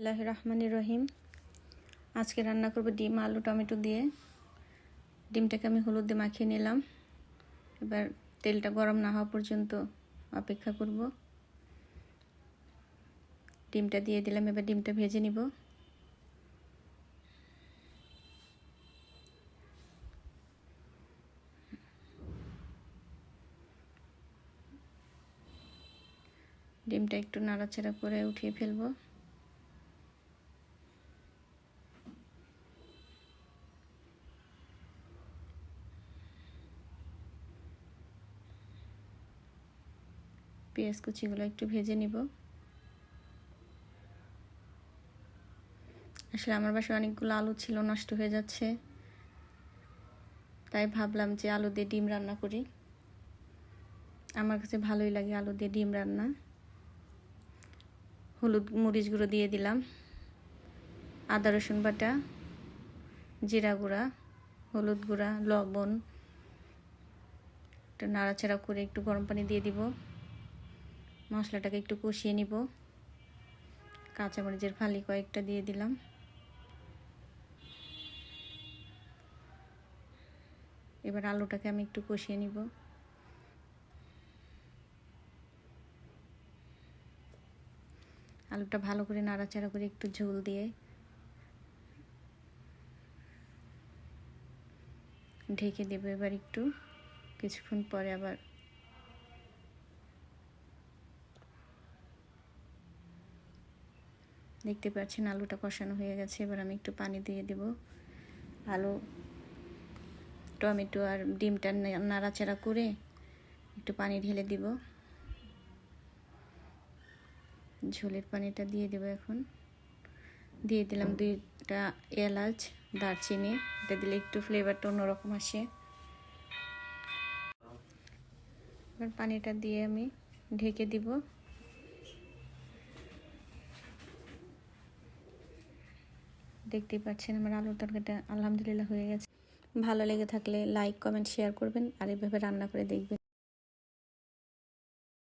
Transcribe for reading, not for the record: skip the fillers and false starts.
বিসমিল্লাহির রহমানির রহিম। আজকে রান্না করব ডিম আলু টমেটো দিয়ে। ডিমটাকে আমি হলুদ দিয়ে মাখিয়ে নিলাম। এবার তেলটা গরম না হওয়া পর্যন্ত অপেক্ষা করব। ডিমটা দিয়ে দিলাম, এবার ডিমটা ভেজে নিব। ডিমটা একটু নাড়াচাড়া করে উঠিয়ে ফেলবো। পেঁয়াজ কুচিগুলো একটু ভেজে নিব। আসলে আমার বাসায় অনেকগুলো আলু ছিল, নষ্ট হয়ে যাচ্ছে, তাই ভাবলাম যে আলু দিয়ে ডিম রান্না করি। আমার কাছে ভালোই লাগে আলু দিয়ে ডিম রান্না। হলুদ মরিচ গুঁড়ো দিয়ে দিলাম, আদা রসুন বাটা, জিরা গুঁড়া, হলুদ গুঁড়া, লবণ। একটু নাড়াচাড়া করে একটু গরম পানি দিয়ে দিব। মশলাটাকে একটু কষিয়ে নিব। কাঁচামরিচের ফালি কয়েকটা দিয়ে দিলাম। এবার আলুটাকে আমি একটু কষিয়ে নিব। আলুটা ভালো করে নাড়াচাড়া করে একটু ঝোল দিয়ে ঢেকে দেব। এবার একটু কিছুক্ষণ পরে আবার দেখতে পাচ্ছেন আলুটা কষানো হয়ে গেছে। এবার আমি একটু পানি দিয়ে দেব। আলু টমেটো আর ডিমটা নাড়াচাড়া করে একটু পানি ঢেলে দিব। ঝোলের পানিটা দিয়ে দেব। এখন দিয়ে দিলাম 2টা এলাচ, দারচিনি। এটা দিলে একটু ফ্লেভারটা অন্যরকম আসে। এবার পানিটা দিয়ে আমি ঢেকে দিব। দেখতেই পাচ্ছেন আমার আলুর তরকারিটা আলহামদুলিল্লাহ হয়ে গেছে। ভালো লেগে থাকলে লাইক কমেন্ট শেয়ার করবেন আর এভাবে রান্না করে দেখবেন।